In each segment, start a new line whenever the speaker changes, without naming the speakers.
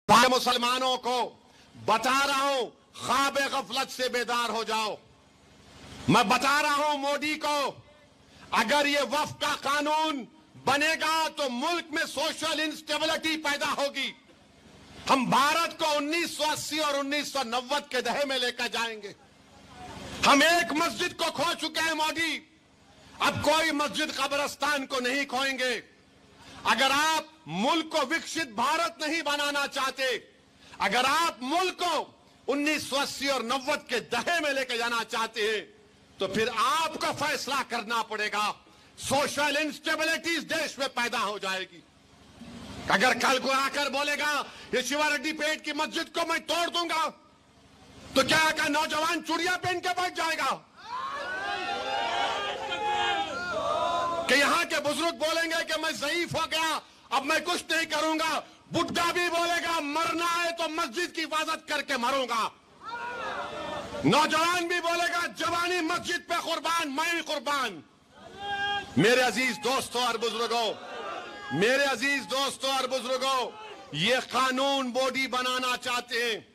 मुसलमानों को बता रहा हूं, ख्वाब गफलत से बेदार हो जाओ। मैं बता रहा हूं मोदी को, अगर ये वक्फ का कानून बनेगा तो मुल्क में सोशल इंस्टेबिलिटी पैदा होगी। हम भारत को 1980 और 1990 के दहे में लेकर जाएंगे। हम एक मस्जिद को खो चुके हैं मोदी, अब कोई मस्जिद कब्रिस्तान को नहीं खोएंगे। अगर आप मुल्क को विकसित भारत नहीं बनाना चाहते, अगर आप मुल्क को 1980 और 90 के दहे में लेकर जाना चाहते हैं, तो फिर आपको फैसला करना पड़ेगा। सोशल इंस्टेबिलिटी इस देश में पैदा हो जाएगी। अगर कल को आकर बोलेगा ये शिवारेड्डी पेट की मस्जिद को मैं तोड़ दूंगा, तो क्या का नौजवान चूड़ियां पहन के बैठ जाएगा? कि यहां के बुजुर्ग बोलेंगे कि मैं ज़ईफ हो गया, अब मैं कुछ नहीं करूंगा। बुड्ढा भी बोलेगा मरना है तो मस्जिद की हिफाजत करके मरूंगा। नौजवान भी बोलेगा जवानी मस्जिद पे कुर्बान, मैं भी कुर्बान। मेरे अजीज दोस्तों और बुजुर्गों, मेरे अजीज दोस्तों और बुजुर्गों, ये कानून मोदी बनाना चाहते हैं।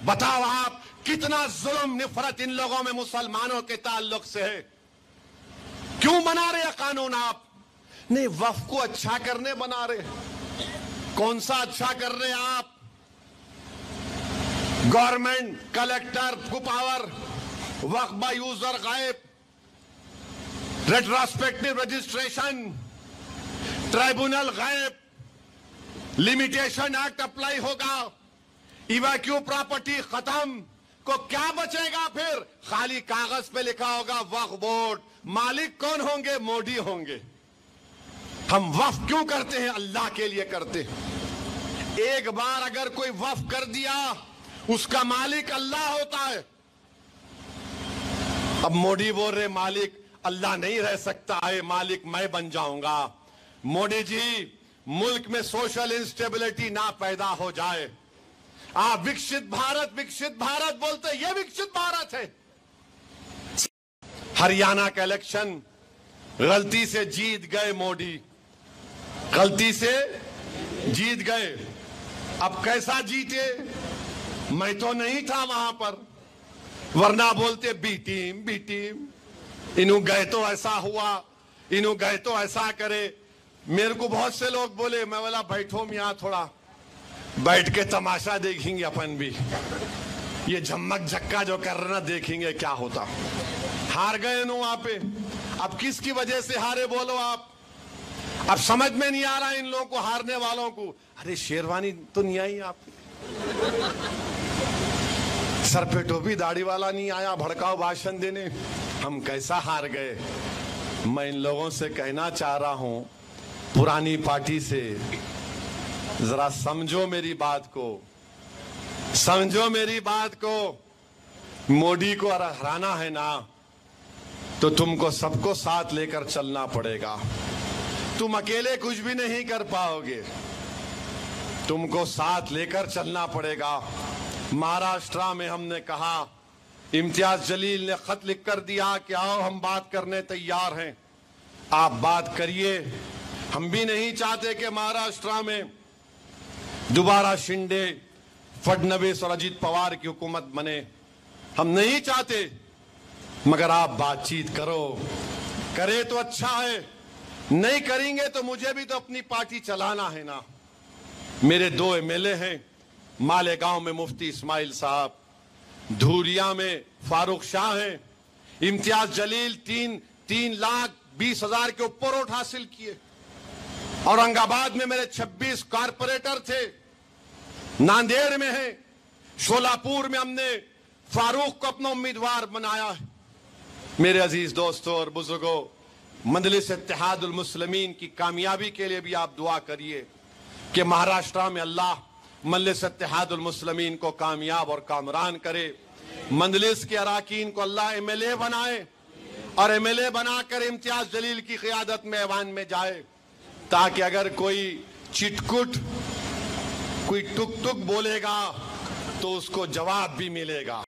बताओ आप कितना जुल्म निफरत इन लोगों में मुसलमानों के ताल्लुक से है। क्यों बना रहे हैं कानून आप? नहीं, वक्फ को अच्छा करने बना रहे। कौन सा अच्छा कर रहे हैं आप? गवर्नमेंट, कलेक्टर को पावर, वक्फ बाय यूजर गायब, रेट्रोस्पेक्टिव रजिस्ट्रेशन, ट्राइब्यूनल गायब, लिमिटेशन एक्ट अप्लाई होगा, इवैक्यू प्रॉपर्टी खत्म। को क्या बचेगा फिर? खाली कागज पे लिखा होगा वक्फ बोर्ड। मालिक कौन होंगे? मोदी होंगे। हम वक्फ क्यों करते हैं? अल्लाह के लिए करते हैं। एक बार अगर कोई वक्फ कर दिया, उसका मालिक अल्लाह होता है। अब मोदी बोल रहे मालिक अल्लाह नहीं रह सकता है, मालिक मैं बन जाऊंगा। मोदी जी, मुल्क में सोशल इंस्टेबिलिटी ना पैदा हो जाए। आप विकसित भारत बोलते, ये विकसित भारत है। हरियाणा का इलेक्शन गलती से जीत गए मोदी, गलती से जीत गए। अब कैसा जीते? मैं तो नहीं था वहां पर, वरना बोलते बी टीम, इन्हों गए तो ऐसा हुआ, इन्हों गए तो ऐसा करे। मेरे को बहुत से लोग बोले, मैं बोला बैठो मियां, थोड़ा बैठ के तमाशा देखेंगे अपन भी। ये झम्मक झक्का जो कर रहे ना, देखेंगे क्या होता। हार गए नो वहां पे। अब किसकी वजह से हारे बोलो आप? अब समझ में नहीं आ रहा इन लोगों को, हारने वालों को। अरे शेरवानी तो नहीं आई आपकी, सर पे टोपी दाढ़ी वाला नहीं आया भड़काऊ भाषण देने। हम कैसा हार गए? मैं इन लोगों से कहना चाह रहा हूं, पुरानी पार्टी से जरा समझो मेरी बात को, समझो मेरी बात को। मोदी को हराना है ना, तो तुमको सबको साथ लेकर चलना पड़ेगा। तुम अकेले कुछ भी नहीं कर पाओगे, तुमको साथ लेकर चलना पड़ेगा। महाराष्ट्र में हमने कहा, इम्तियाज जलील ने खत लिख कर दिया कि आओ हम बात करने तैयार हैं, आप बात करिए। हम भी नहीं चाहते कि महाराष्ट्र में दोबारा शिंदे, फडणवीस और अजीत पवार की हुकूमत बने। हम नहीं चाहते, मगर आप बातचीत करो। करे तो अच्छा है, नहीं करेंगे तो मुझे भी तो अपनी पार्टी चलाना है ना। मेरे 2 एमएलए हैं, मालेगांव में मुफ्ती इस्माइल साहब, धूलिया में फारूक शाह हैं। इम्तियाज जलील 3,20,000 के ऊपर वोट हासिल किए। औरंगाबाद में मेरे 26 कारपोरेटर थे, नांदेड़ में है, शोलापुर में हमने फारूक को अपना उम्मीदवार बनाया है। मेरे अजीज दोस्तों और बुजुर्गों, मजलिस इत्तेहादुल मुस्लिमीन की कामयाबी के लिए भी आप दुआ करिए कि महाराष्ट्र में अल्लाह मजलिस इत्तेहादुल मुस्लिमीन को कामयाब और कामरान करे। मजलिस के अराकीन को अल्लाह एमएलए बनाए, और एमएलए बनाकर इम्तियाज जलील की क़ियादत में ऐवान में जाए, ताकि अगर कोई चिटकुट, कोई टुक टुक बोलेगा तो उसको जवाब भी मिलेगा।